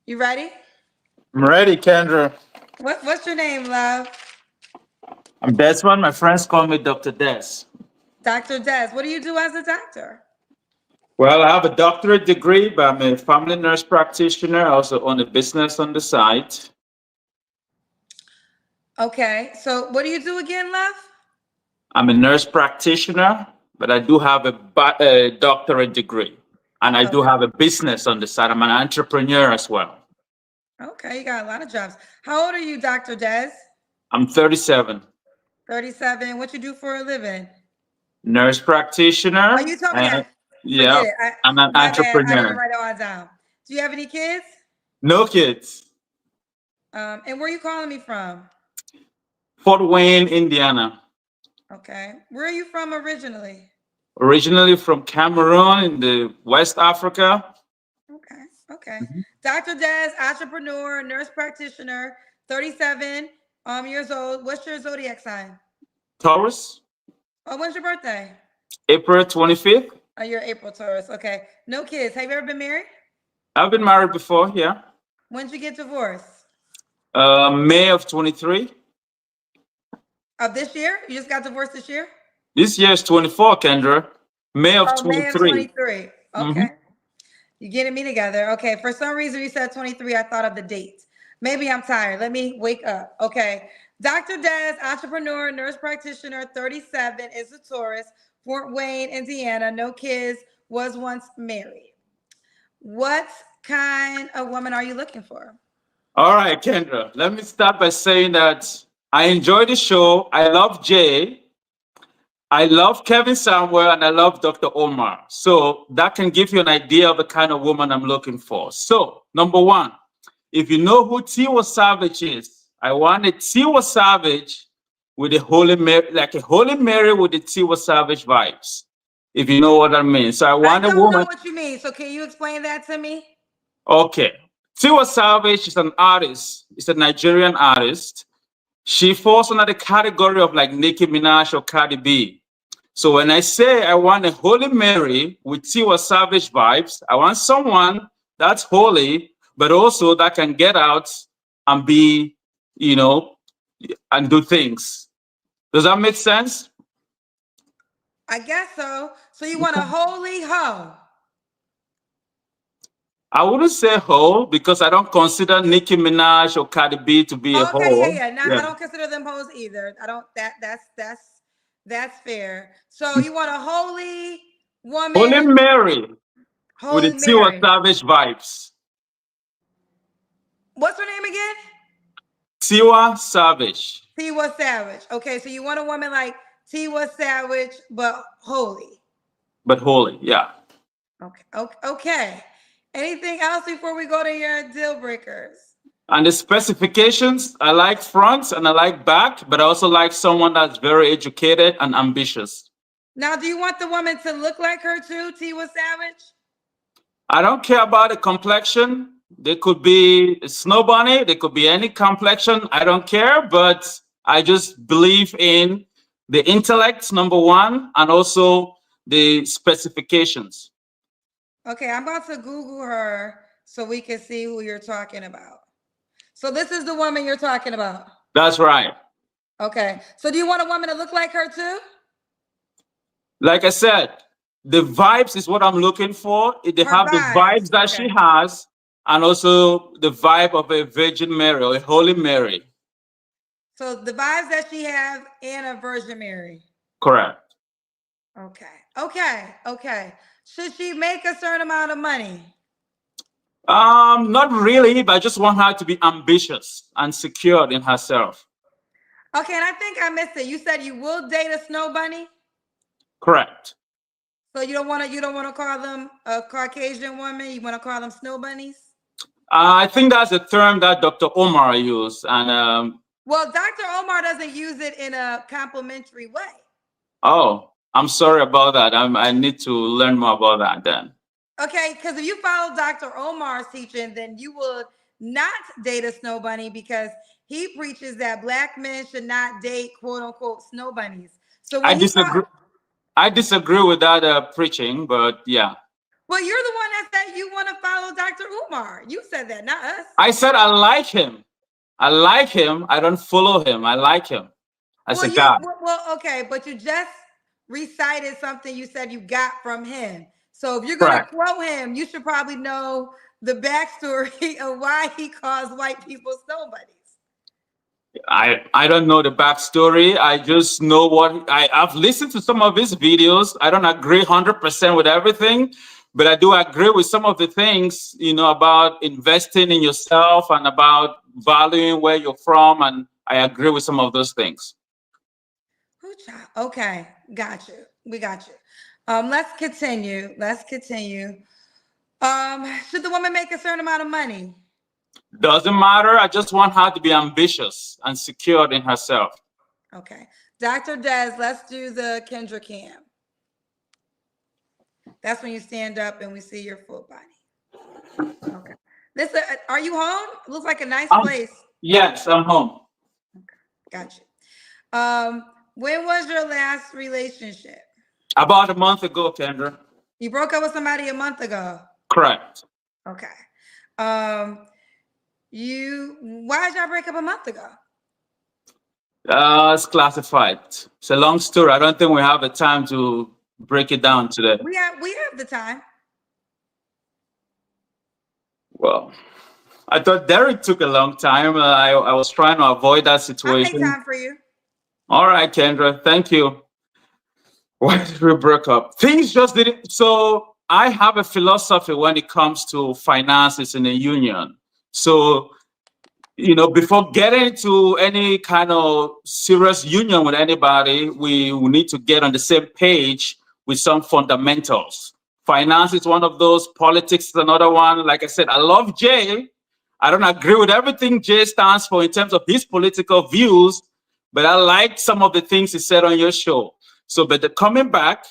You ready? I'm ready, Kendra. What's your name, love? I'm Desmond. My friends call me Dr. Des. Dr. Des. What do you do as a doctor? Well, I have a doctorate degree, but I'm a family nurse practitioner. I also own a business on the side. Okay. So what do you do again, love? I'm a nurse practitioner, but I do have a doctorate degree. And I do Okay. have a business on the side. I'm an entrepreneur as well. Okay, you got a lot of jobs. How old are you, Dr. Des? I'm 37, 37. What you do for a living? nurse Oh, practitioner, you told me and that. yeah, Forget it. I'm an My bad. I didn't entrepreneur. write it all down. Do you have any kids? No kids. And where are you calling me from? Fort Wayne, Indiana. Okay. Where are you from originally? Originally from Cameroon in the West Africa. Okay. Okay. Mhm. Dr. Des, entrepreneur, nurse practitioner, 37 years old. What's your zodiac sign? Taurus, Oh, when's your birthday? April 25th. Oh, you're April Taurus. Okay. No kids. Have you ever been married? I've been married before, yeah. When'd you get divorced? May of 23. Of this year? You just got divorced this year? This year is 24, Kendra. May of Oh, May of 23. 23. Hmm. Okay. You getting me together. Okay. For some reason, you said 23. I thought of the date. Maybe I'm tired. Let me wake up. Okay. Dr. Des, entrepreneur, nurse practitioner, 37, is a Taurus, Fort Wayne, Indiana, no kids, was once married. What kind of woman are you looking for? All right, Kendra. Let me start by saying that I enjoy the show. I love Jay. I love Kevin Samuel and I love Dr. Omar. So that can give you an idea of the kind of woman I'm looking for. So, number one, if you know who Tiwa Savage is, I want a Tiwa Savage with a Holy Mary, like a Holy Mary with the Tiwa Savage vibes, if you know what I mean. So I I want a don't know woman. what you mean. So can you explain that to me? Okay. Tiwa Savage is an artist, it's a Nigerian artist. She falls under the category of like Nicki Minaj or Cardi B. So when I say I want a Holy Mary with Tiwa Savage vibes, I want someone that's holy, but also that can get out and be, you know, and do things. Does that make sense? I guess so. So you want a holy hoe. I wouldn't say whole because I don't consider Nicki Minaj or Cardi B to be a Okay, yeah, whole. yeah. Now Yeah. I don't consider them hoes either. I don't that's fair. So you want a holy Holy woman, Mary with the Holy Tiwa Mary. Savage vibes. What's her name again? Tiwa Savage, Tiwa Savage. Okay, so you want a woman like Tiwa Savage, but holy. but holy. Yeah. Okay, okay, okay. Anything else before we go to your deal breakers? And the specifications, I like front and I like back, but I also like someone that's very educated and ambitious. Now, do you want the woman to look like her too, Tiwa Savage? I don't care about the complexion. They could be a snow bunny, they could be any complexion. I don't care, but I just believe in the intellect, number one, and also the specifications. Okay, I'm about to Google her so we can see who you're talking about. So this is the woman you're talking about. That's right. Okay. So do you want a woman to look like her too? Like I said, the vibes is what I'm looking for. They Her have the vibes. vibes that she Okay. has, and also the vibe of a Virgin Mary or a Holy Mary. So the vibes that she has and a Virgin Mary. Correct. Okay. Okay. Okay. Should she make a certain amount of money? Not really, but I just want her to be ambitious and secured in herself. Okay, and I think I missed it. You said you will date a snow bunny? Correct. So you don't want to call them a Caucasian woman, you want to call them snow bunnies? I think that's a term that Dr. Omar used, and Well, Dr. Omar doesn't use it in a complimentary way. oh, I'm sorry about that. I need to learn more about that then. Okay, because if you follow Dr. Omar's teaching, then you would not date a snow bunny because he preaches that black men should not date quote unquote snow bunnies. So I when he disagree. taught, I disagree with that preaching, but yeah. But you're the one that said you want to follow Dr. Umar. You said that, not us. I said I like him. I like him. I don't follow him. I like him as a guy. Okay, but you just recited something you said you got from him. So if you're going to Correct. quote him, you should probably know the backstory of why he calls white people snow bunnies. I don't know the backstory. I just know what I've listened to some of his videos. I don't agree 100% with everything, but I do agree with some of the things, about investing in yourself and about valuing where you're from. And I agree with some of those things. Okay, got you. We got you. Let's continue. Should the woman make a certain amount of money? Doesn't matter. I just want her to be ambitious and secured in herself. Okay. Dr. Des, let's do the Kendra cam. That's when you stand up and we see your full body. Okay. Listen, are you home? Looks like a nice place. Yes, I'm home. Okay, got you. When was your last relationship? About a month ago, Kendra. You broke up with somebody a month ago? Correct. Okay. Why did y'all break up a month ago? It's classified. It's a long story. I don't think we have the time to break it down today. We have the time. Well, I thought Derek took a long time. I was trying to avoid that situation. I'll make time for you. All right, Kendra. Thank you. Why did we break up? Things just didn't. So I have a philosophy when it comes to finances in a union. So, before getting to any kind of serious union with anybody, we need to get on the same page with some fundamentals. Finance is one of those. Politics is another one. Like I said, I love Jay. I don't agree with everything Jay stands for in terms of his political views, but I like some of the things he said on your show. So, but coming back,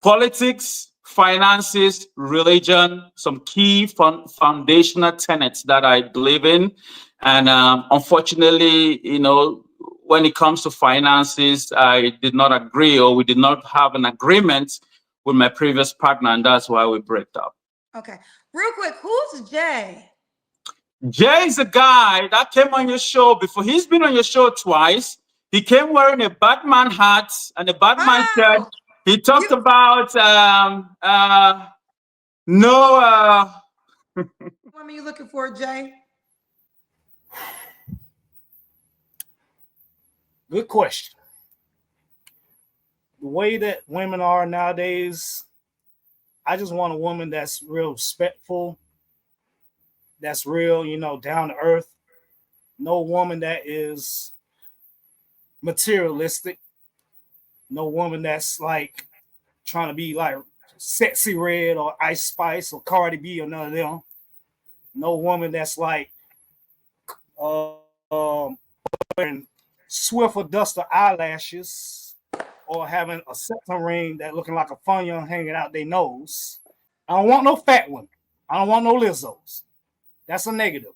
politics, finances, religion, some key foundational tenets that I believe in. And unfortunately, when it comes to finances, I did not agree, or we did not have an agreement with my previous partner, and that's why we broke up. Okay. Real quick, who's Jay? Jay is a guy that came on your show before. He's been on your show twice. He came wearing a Batman hat and a Batman shirt. He talked about no. What are you looking for, Jay? Good question. The way that women are nowadays, I just want a woman that's real respectful, that's real, down to earth. No woman that is materialistic. No woman that's like trying to be like Sexy Red or Ice Spice or Cardi B or none of them. No woman that's like wearing Swiffer Duster eyelashes or having a septum ring that looking like a funyun hanging out their nose. I don't want no fat women. I don't want no Lizzos. That's a negative.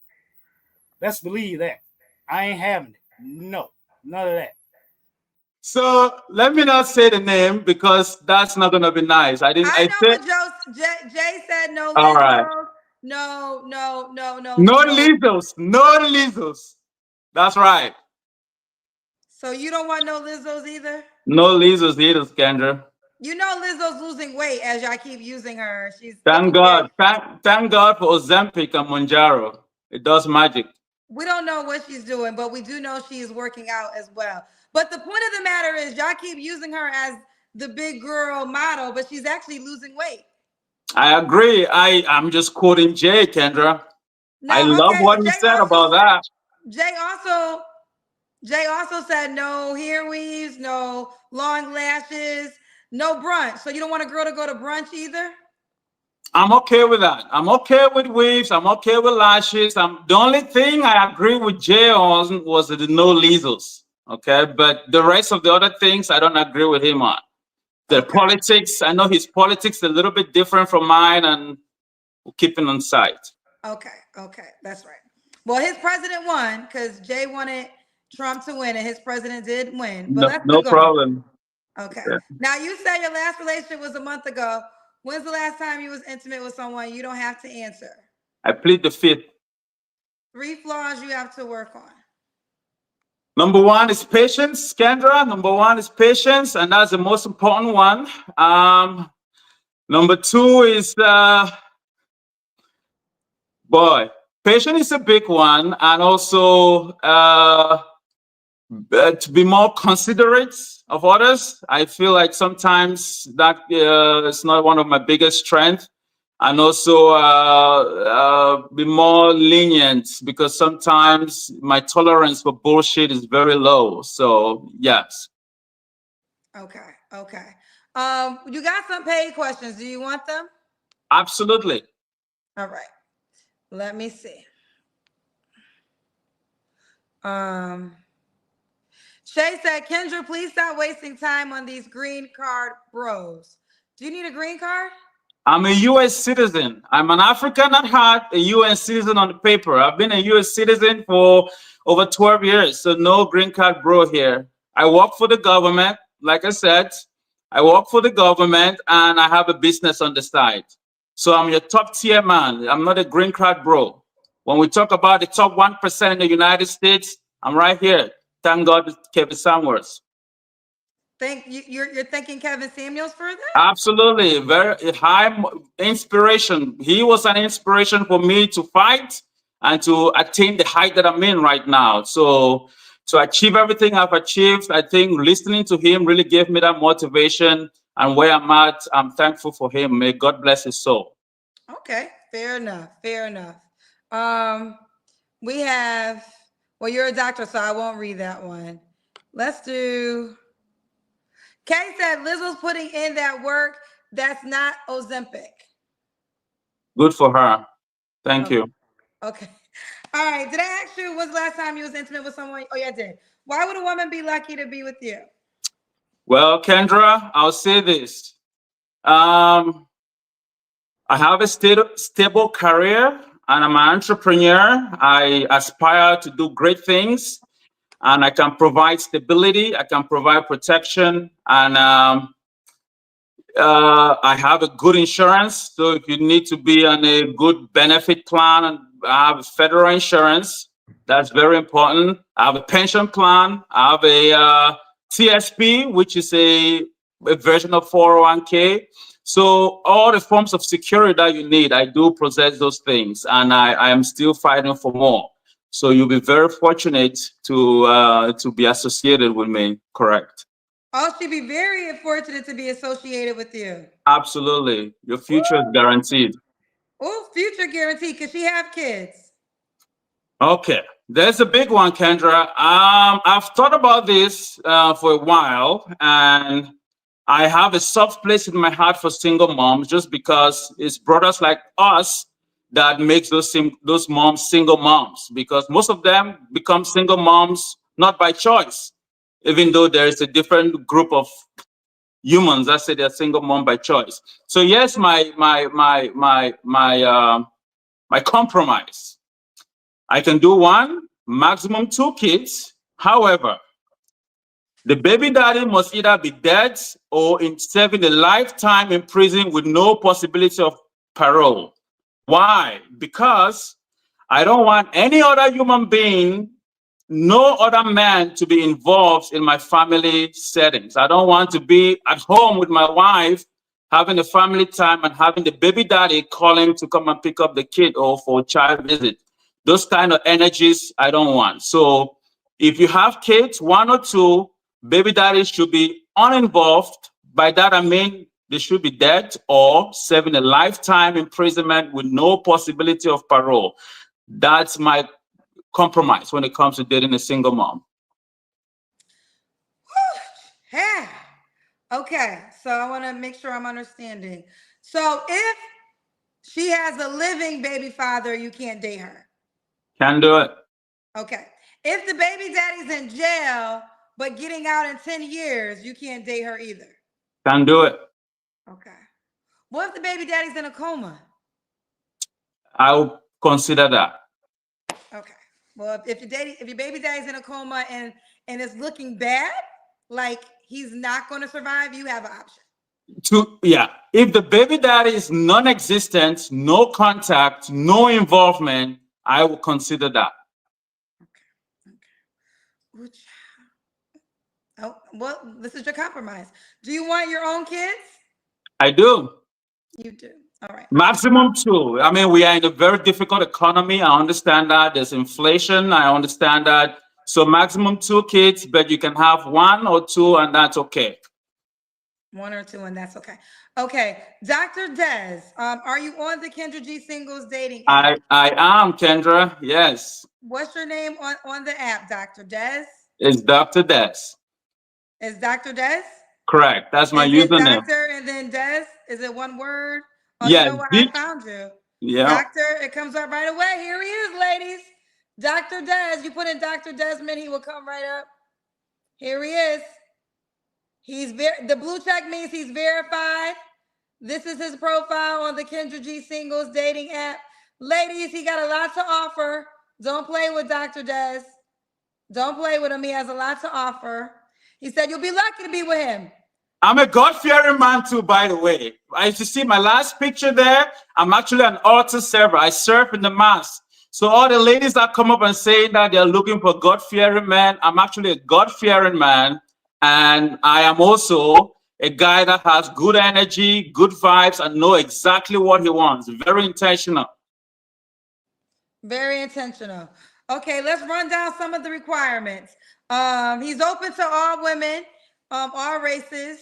Let's believe that. I ain't having it. No, none of that. So let me not say the name because that's not gonna be nice. I know, but Jay said no. All right. No. No Lizzos. That's right. So you don't want no Lizzos either? No Lizzos either, Kendra. Lizzo's losing weight as y'all keep using her. She's thank God. Thank God for Ozempic and Monjaro. It does magic. We don't know what she's doing, but we do know she is working out as well. But the point of the matter is y'all keep using her as the big girl model, but she's actually losing weight. I agree. I'm just quoting Jay, Kendra. No, I love what he said about that. Jay also said no hair weaves, no long lashes, no brunch. So you don't want a girl to go to brunch either? I'm okay with that. I'm okay with weaves. I'm okay with lashes. The only thing I agree with Jay on was the no Lizzos. Okay, but the rest of the other things I don't agree with him on. The politics, I know his politics is a little bit different from mine, and we'll keep it on site. Okay, that's right. Well, his president won because Jay wanted Trump to win, and his president did win. But no problem. Okay. Yeah. Now you said your last relationship was a month ago. When's the last time you was intimate with someone? You don't have to answer. I plead the fifth. 3 flaws you have to work on. Number one is patience, Kendra. Number one is patience, and that's the most important one. Number two is, patience is a big one, and also to be more considerate of others. I feel like sometimes that is not one of my biggest strengths. And also be more lenient, because sometimes my tolerance for bullshit is very low. So yes. Okay. Okay. You got some paid questions. Do you want them? Absolutely. All right. Let me see. Shay said, Kendra, please stop wasting time on these green card bros. Do you need a green card? I'm a U.S. citizen. I'm an African at heart, a U.S. citizen on the paper. I've been a U.S. citizen for over 12 years, so no green card bro here. I work for the government. Like I said, I work for the government, and I have a business on the side. So I'm your top tier man. I'm not a green card bro. When we talk about the top 1% in the United States, I'm right here. Thank God, Kevin Samuels. You're thanking Kevin Samuels for that? Absolutely, very high inspiration. He was an inspiration for me to fight and to attain the height that I'm in right now. So to achieve everything I've achieved, I think listening to him really gave me that motivation. And where I'm at, I'm thankful for him. May God bless his soul. Okay, fair enough. Fair enough. We have, well, you're a doctor, so I won't read that one. Let's do. Kay said Lizzo's putting in that work. That's not Ozempic. Good for her. Thank Okay. you. Okay. All right. Did I ask you when's the last time you was intimate with someone? Oh, yeah, I did. Why would a woman be lucky to be with you? Well, Kendra, I'll say this. I have a stable career, and I'm an entrepreneur. I aspire to do great things, and I can provide stability. I can provide protection, and I have a good insurance. So if you need to be on a good benefit plan, I have federal insurance. That's very important. I have a pension plan. I have a TSP, which is a version of 401k. So all the forms of security that you need, I do possess those things, and I am still fighting for more. So you'll be very fortunate to be associated with me. Correct. Oh, she'd be very fortunate to be associated with you. Absolutely. Your future is guaranteed. Oh, future guarantee. Could she have kids? Okay. There's a big one, Kendra. I've thought about this for a while, and I have a soft place in my heart for single moms, just because it's brothers like us that makes those moms single moms, because most of them become single moms not by choice, even though there is a different group of humans that say they're single mom by choice. So yes, my compromise. I can do one, maximum 2 kids. However, the baby daddy must either be dead or in serving a lifetime in prison with no possibility of parole. Why? Because I don't want any other human being, no other man, to be involved in my family settings. I don't want to be at home with my wife, having a family time and having the baby daddy calling to come and pick up the kid or for a child visit. Those kind of energies I don't want. So if you have kids, 1 or 2, baby daddy should be uninvolved. By that I mean they should be dead or serving a lifetime imprisonment with no possibility of parole. That's my compromise when it comes to dating a single mom. Yeah. Okay. So I want to make sure I'm understanding. So if she has a living baby father, you can't date her. Can do it. Okay. If the baby daddy's in jail, but getting out in 10 years, you can't date her either. Can do it. Okay. What if the baby daddy's in a coma? I'll consider that. Okay. Well, if your baby daddy's in a coma and it's looking bad, like he's not going to survive, you have an option. Yeah, if the baby daddy is non-existent, no contact, no involvement, I will consider that. Which, oh, well, this is your compromise. Do you want your own kids? I do. You do. All right. Maximum two. I mean, we are in a very difficult economy. I understand that. There's inflation. I understand that. So maximum two kids, but you can have one or two, and that's okay. One or two, and that's okay. Okay, Dr. Des, are you on the Kendra G Singles dating app? I am, Kendra. Yes. What's your name on the app, Dr. Des? It's Dr. Des. Is Dr. Des? Correct. That's my Is it username. Doctor and then Des? Is it one word? Oh, Yes. you know what? I found you. Yeah. Doctor, it comes up right away. Here he is, ladies. Dr. Des. You put in Dr. Desmond, he will come right up. Here he is. The blue check means he's verified. This is his profile on the Kendra G Singles dating app. Ladies, he got a lot to offer. Don't play with Dr. Des. Don't play with him. He has a lot to offer. He said you'll be lucky to be with him. I'm a God-fearing man too, by the way. If you see my last picture there, I'm actually an altar server. I serve in the mass. So all the ladies that come up and say that they're looking for God-fearing man, I'm actually a God-fearing man. And I am also a guy that has good energy, good vibes, and know exactly what he wants. Very intentional. Very intentional. Okay, let's run down some of the requirements. He's open to all women, all races.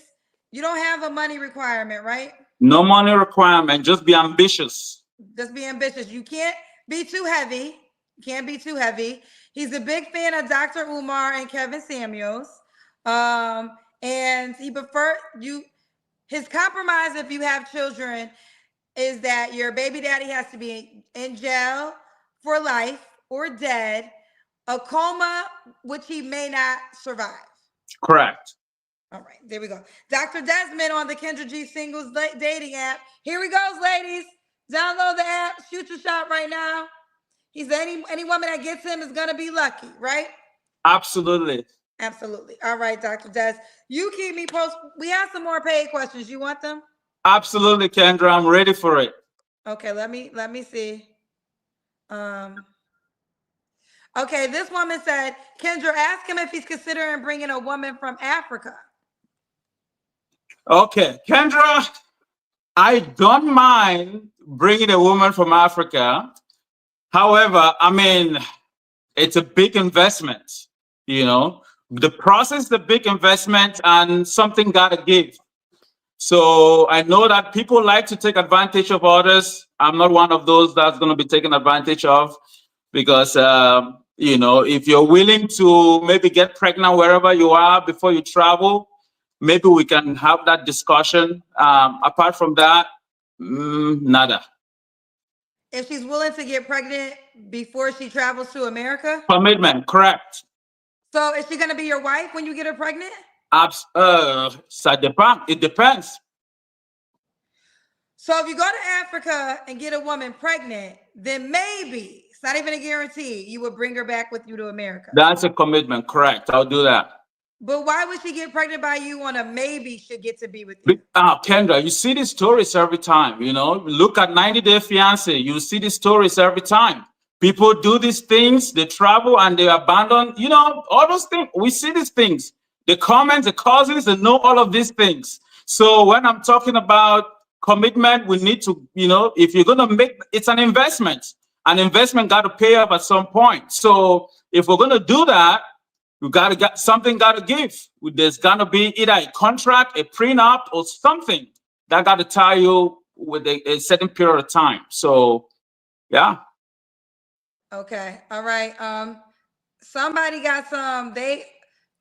You don't have a money requirement, right? No money requirement. Just be ambitious. Just be ambitious. You can't be too heavy. You can't be too heavy. He's a big fan of Dr. Umar and Kevin Samuels. And he prefer you. His compromise, if you have children, is that your baby daddy has to be in jail for life or dead, a coma, which he may not survive. Correct. All right, there we go. Dr. Desmond on the Kendra G Singles dating app. Here we go, ladies. Download the app. Shoot your shot right now. He said any woman that gets him is gonna be lucky, right? Absolutely. Absolutely. All right, Dr. Des. You keep me posted. We have some more paid questions. You want them? Absolutely, Kendra. I'm ready for it. Okay, let me see. Okay, this woman said, Kendra, ask him if he's considering bringing a woman from Africa. Okay, Kendra, I don't mind bringing a woman from Africa. However, I mean, it's a big investment, you know. The process is a big investment and something got to give. So I know that people like to take advantage of others. I'm not one of those that's going to be taken advantage of because, you know, if you're willing to maybe get pregnant wherever you are before you travel, maybe we can have that discussion. Apart from that, nada. If she's willing to get pregnant before she travels to America? Commitment, correct. So is she going to be your wife when you get her pregnant? It depends. So if you go to Africa and get a woman pregnant, then maybe, it's not even a guarantee, you would bring her back with you to America. That's a commitment, correct. I'll do that. But why would she get pregnant by you on a maybe should get to be with you? Kendra, you see these stories every time, you know. Look at 90 Day Fiancé. You see these stories every time. People do these things, they travel and they abandon, you know, all those things. We see these things. The comments, the cousins, they know all of these things. So when I'm talking about commitment, we need to, you know, if you're going to make, it's an investment. An investment got to pay off at some point. So if we're going to do that, you got to get something got to give. There's going to be either a contract, a prenup, or something that got to tie you with a certain period of time. So, yeah. Okay. All right. Somebody got some,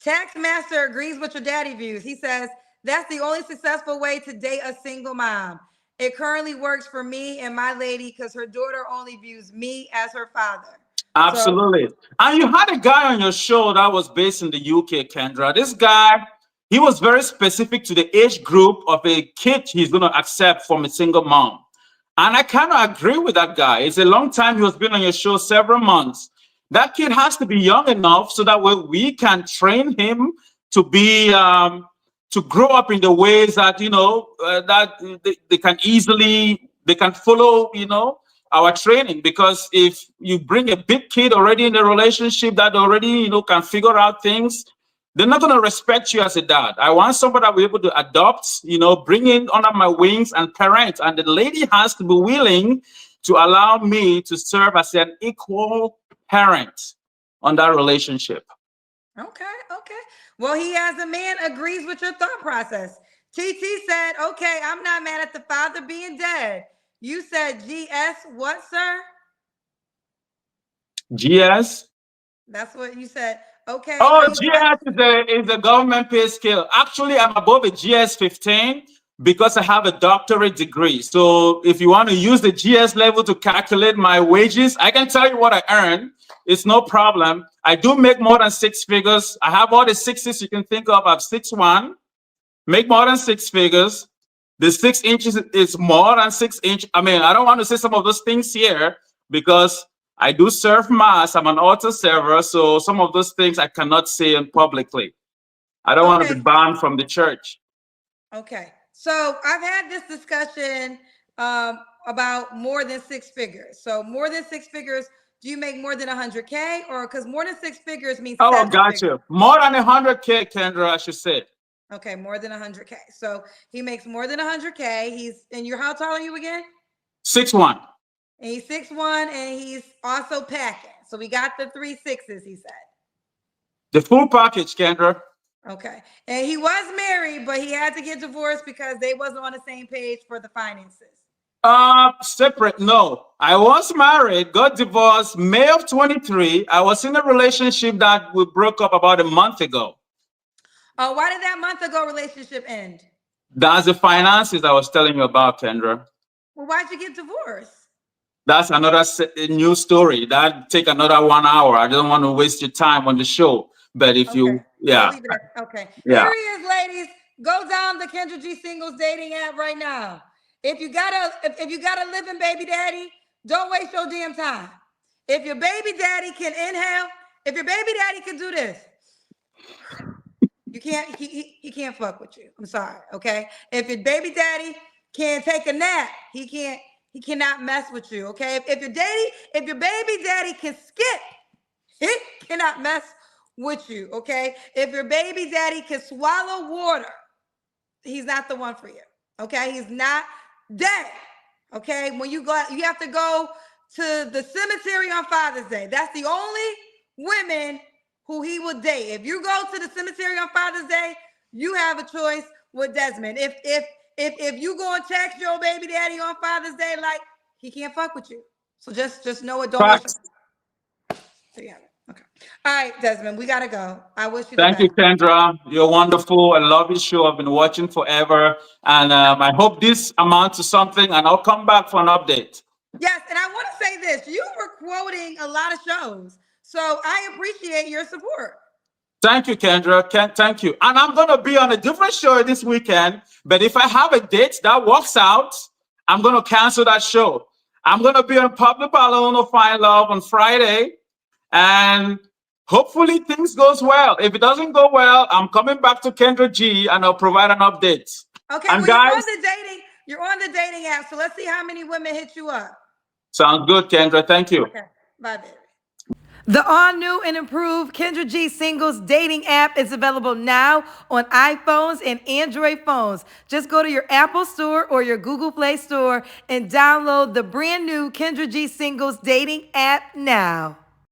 Taxmaster agrees with your daddy views. He says, that's the only successful way to date a single mom. It currently works for me and my lady because her daughter only views me as her father. Absolutely. So, and you had a guy on your show that was based in the UK, Kendra. This guy, he was very specific to the age group of a kid he's going to accept from a single mom. And I kind of agree with that guy. It's a long time he has been on your show, several months. That kid has to be young enough so that we can train him to be to grow up in the ways that that they can follow our training. Because if you bring a big kid already in the relationship that already can figure out things, they're not going to respect you as a dad. I want somebody that will be able to adopt, bring in under my wings and parent. And the lady has to be willing to allow me to serve as an equal parent on that relationship. Okay. Well, he as a man agrees with your thought process. TT said, okay, I'm not mad at the father being dead. You said GS what, sir? GS? That's what you said. Okay. Oh, GS is a government pay scale. Actually, I'm above a GS 15 because I have a doctorate degree. So if you want to use the GS level to calculate my wages, I can tell you what I earn. It's no problem. I do make more than 6 figures. I have all the sixes you can think of. I'm 6'1", make more than 6 figures. The 6 inches is more than 6 inch. I mean, I don't want to say some of those things here because I do serve mass. I'm an altar server, so some of those things I cannot say publicly. I don't want to be banned from the church. Okay. So I've had this discussion about more than 6 figures. So more than 6 figures, do you make more than 100K, or because more than 6 figures means? Oh, gotcha. More than 100K, Kendra, I should say. Okay, more than 100K. So he makes more than 100K. How tall are you again? 6'1". And he's 6'1", and he's also packing. So we got the 3 6s, he said. The full package, Kendra. Okay. And he was married, but he had to get divorced because they wasn't on the same page for the finances. Separate. No, I was married, got divorced May of 23. I was in a relationship that we broke up about a month ago. Oh, why did that month ago relationship end? That's the finances I was telling you about, Kendra. Well, why'd you get divorced? That's another new story. That take another 1 hour. I don't want to waste your time on the show. But if you, yeah. Okay. Yeah. Here he is, ladies. Go down the Kendra G Singles dating app right now. If you got a living baby daddy, don't waste your damn time. If your baby daddy can inhale, if your baby daddy can do this, you can't. He can't fuck with you. I'm sorry. Okay. If your baby daddy can take a nap, he can't. He cannot mess with you. Okay. If your baby daddy can skip, he cannot mess with you. Okay. If your baby daddy can swallow water, he's not the one for you. Okay. He's not dead. Okay. When you go, you have to go to the cemetery on Father's Day. That's the only women who he will date. If you go to the cemetery on Father's Day, you have a choice with Desmond. If you go and text your baby daddy on Father's Day, like, he can't fuck with you. So just know it. Don't wish. So yeah. Okay. All right, Desmond, we gotta go. I wish you. Thank you, Kendra. You're wonderful. I love your show. I've been watching forever, and I hope this amounts to something. And I'll come back for an update. Yes, and I want to say this: you were quoting a lot of shows, so I appreciate your support. Thank you, Kendra. Thank you. And I'm gonna be on a different show this weekend. But if I have a date that works out, I'm gonna cancel that show. I'm gonna be on Pablo Palomino Find Love on Friday. And hopefully things goes well. If it doesn't go well, I'm coming back to Kendra G and I'll provide an update. Okay, and well, guys, you're on the dating app, so let's see how many women hit you up. Sounds good, Kendra. Thank you. Okay, bye, baby. The all-new and improved Kendra G Singles dating app is available now on iPhones and Android phones. Just go to your Apple Store or your Google Play Store and download the brand new Kendra G Singles dating app now.